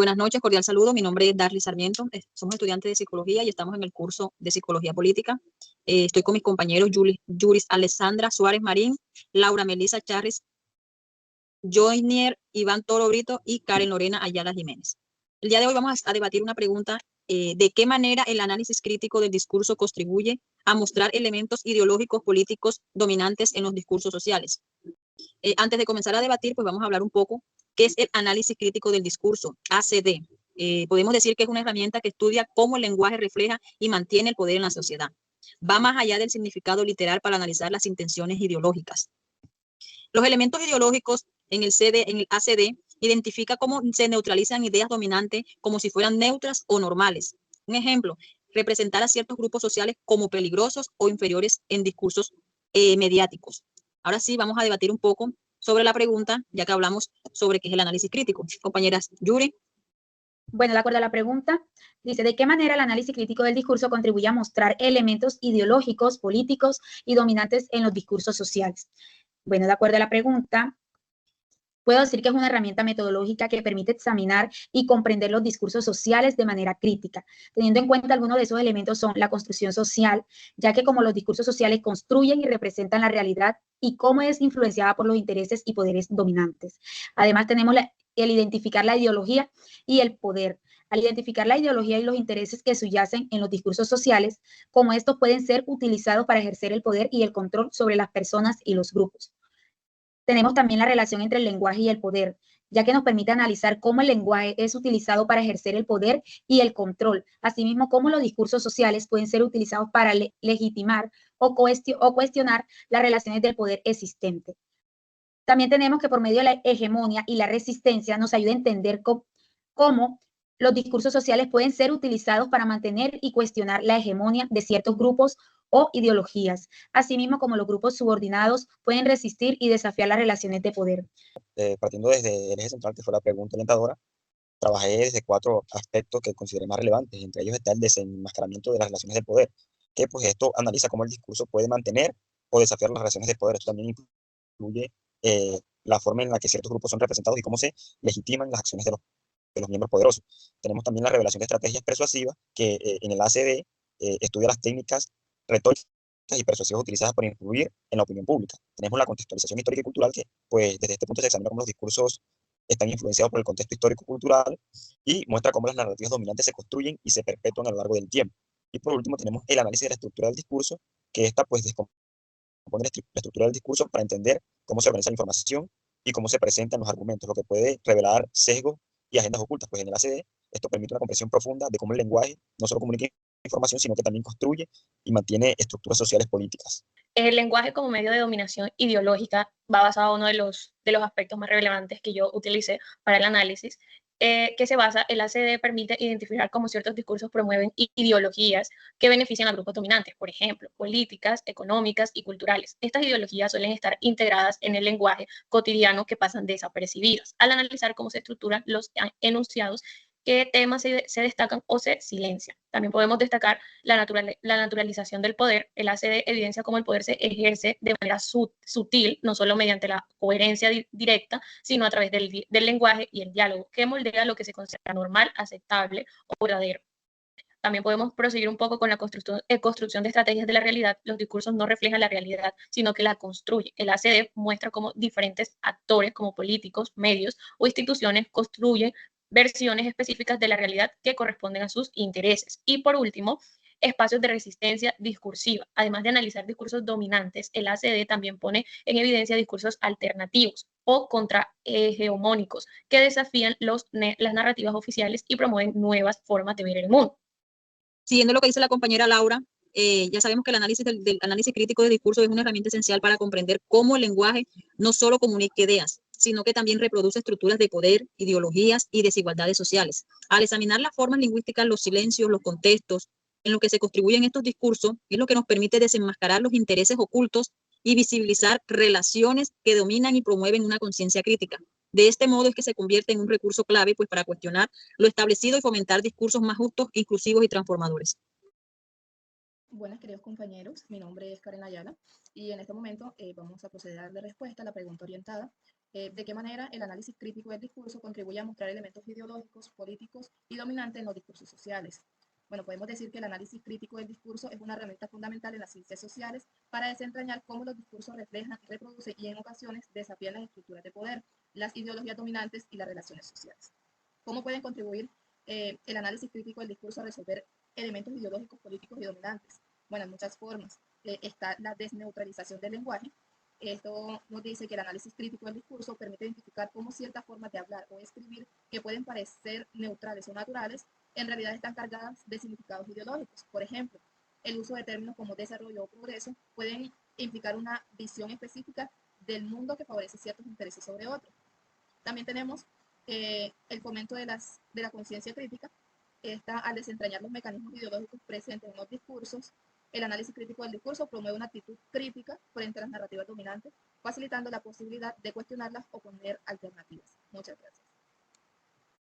Buenas noches, cordial saludo. Mi nombre es Darly Sarmiento. Somos estudiantes de psicología y estamos en el curso de psicología política. Estoy con mis compañeros Yuris Alessandra Suárez Marín, Laura Melisa Charris, Joynier Iván Toro Brito y Karen Lorena Ayala Jiménez. El día de hoy vamos a debatir una pregunta: ¿de qué manera el análisis crítico del discurso contribuye a mostrar elementos ideológicos políticos dominantes en los discursos sociales? Antes de comenzar a debatir, pues vamos a hablar un poco qué es el análisis crítico del discurso, ACD. Podemos decir que es una herramienta que estudia cómo el lenguaje refleja y mantiene el poder en la sociedad. Va más allá del significado literal para analizar las intenciones ideológicas. Los elementos ideológicos en el ACD identifica cómo se neutralizan ideas dominantes como si fueran neutras o normales. Un ejemplo, representar a ciertos grupos sociales como peligrosos o inferiores en discursos mediáticos. Ahora sí, vamos a debatir un poco sobre la pregunta, ya que hablamos sobre qué es el análisis crítico. Compañeras, Yuri. Bueno, de acuerdo a la pregunta, dice, ¿de qué manera el análisis crítico del discurso contribuye a mostrar elementos ideológicos, políticos y dominantes en los discursos sociales? Bueno, de acuerdo a la pregunta, puedo decir que es una herramienta metodológica que permite examinar y comprender los discursos sociales de manera crítica, teniendo en cuenta algunos de esos elementos son la construcción social, ya que como los discursos sociales construyen y representan la realidad y cómo es influenciada por los intereses y poderes dominantes. Además tenemos el identificar la ideología y el poder. Al identificar la ideología y los intereses que subyacen en los discursos sociales, como estos pueden ser utilizados para ejercer el poder y el control sobre las personas y los grupos. Tenemos también la relación entre el lenguaje y el poder, ya que nos permite analizar cómo el lenguaje es utilizado para ejercer el poder y el control, asimismo cómo los discursos sociales pueden ser utilizados para legitimar o cuestionar las relaciones del poder existente. También tenemos que por medio de la hegemonía y la resistencia nos ayuda a entender cómo los discursos sociales pueden ser utilizados para mantener y cuestionar la hegemonía de ciertos grupos o ideologías, asimismo como los grupos subordinados pueden resistir y desafiar las relaciones de poder. Partiendo desde el eje central, que fue la pregunta orientadora, trabajé desde 4 aspectos que consideré más relevantes. Entre ellos está el desenmascaramiento de las relaciones de poder, que pues esto analiza cómo el discurso puede mantener o desafiar las relaciones de poder. Esto también incluye la forma en la que ciertos grupos son representados y cómo se legitiman las acciones de los miembros poderosos. Tenemos también la revelación de estrategias persuasivas, que en el ACD estudia las técnicas retóricas y persuasivas utilizadas para influir en la opinión pública. Tenemos la contextualización histórica y cultural, que pues desde este punto se examina cómo los discursos están influenciados por el contexto histórico-cultural y muestra cómo las narrativas dominantes se construyen y se perpetúan a lo largo del tiempo. Y por último tenemos el análisis de la estructura del discurso, que esta pues descompone la estructura del discurso para entender cómo se organiza la información y cómo se presentan los argumentos, lo que puede revelar sesgos y agendas ocultas. Pues en el ACD esto permite una comprensión profunda de cómo el lenguaje no solo comunica información, sino que también construye y mantiene estructuras sociales políticas. El lenguaje como medio de dominación ideológica va basado en uno de los aspectos más relevantes que yo utilicé para el análisis, que se basa, el ACD permite identificar cómo ciertos discursos promueven ideologías que benefician a grupos dominantes, por ejemplo, políticas, económicas y culturales. Estas ideologías suelen estar integradas en el lenguaje cotidiano que pasan desapercibidas. Al analizar cómo se estructuran los enunciados, qué temas se destacan o se silencian. También podemos destacar la naturalización del poder. El ACD evidencia cómo el poder se ejerce de manera sutil, no solo mediante la coherencia directa, sino a través del lenguaje y el diálogo, que moldea lo que se considera normal, aceptable o verdadero. También podemos proseguir un poco con la construcción de estrategias de la realidad. Los discursos no reflejan la realidad, sino que la construyen. El ACD muestra cómo diferentes actores, como políticos, medios o instituciones, construyen versiones específicas de la realidad que corresponden a sus intereses. Y por último, espacios de resistencia discursiva. Además de analizar discursos dominantes, el ACD también pone en evidencia discursos alternativos o contrahegemónicos que desafían las narrativas oficiales y promueven nuevas formas de ver el mundo. Siguiendo lo que dice la compañera Laura, ya sabemos que el análisis del análisis crítico de discurso es una herramienta esencial para comprender cómo el lenguaje no solo comunica ideas, sino que también reproduce estructuras de poder, ideologías y desigualdades sociales. Al examinar las formas lingüísticas, los silencios, los contextos en los que se construyen estos discursos, es lo que nos permite desenmascarar los intereses ocultos y visibilizar relaciones que dominan y promueven una conciencia crítica. De este modo es que se convierte en un recurso clave pues, para cuestionar lo establecido y fomentar discursos más justos, inclusivos y transformadores. Buenas, queridos compañeros. Mi nombre es Karen Ayala y en este momento vamos a proceder a darle respuesta a la pregunta orientada ¿De qué manera el análisis crítico del discurso contribuye a mostrar elementos ideológicos, políticos y dominantes en los discursos sociales? Bueno, podemos decir que el análisis crítico del discurso es una herramienta fundamental en las ciencias sociales para desentrañar cómo los discursos reflejan, reproducen y en ocasiones desafían las estructuras de poder, las ideologías dominantes y las relaciones sociales. ¿Cómo pueden contribuir el análisis crítico del discurso a resolver elementos ideológicos, políticos y dominantes? Bueno, en muchas formas. Está la desneutralización del lenguaje. Esto nos dice que el análisis crítico del discurso permite identificar cómo ciertas formas de hablar o escribir que pueden parecer neutrales o naturales, en realidad están cargadas de significados ideológicos. Por ejemplo, el uso de términos como desarrollo o progreso pueden implicar una visión específica del mundo que favorece ciertos intereses sobre otros. También tenemos el fomento de la conciencia crítica. Al desentrañar los mecanismos ideológicos presentes en los discursos, el análisis crítico del discurso promueve una actitud crítica frente a las narrativas dominantes, facilitando la posibilidad de cuestionarlas o poner alternativas. Muchas gracias.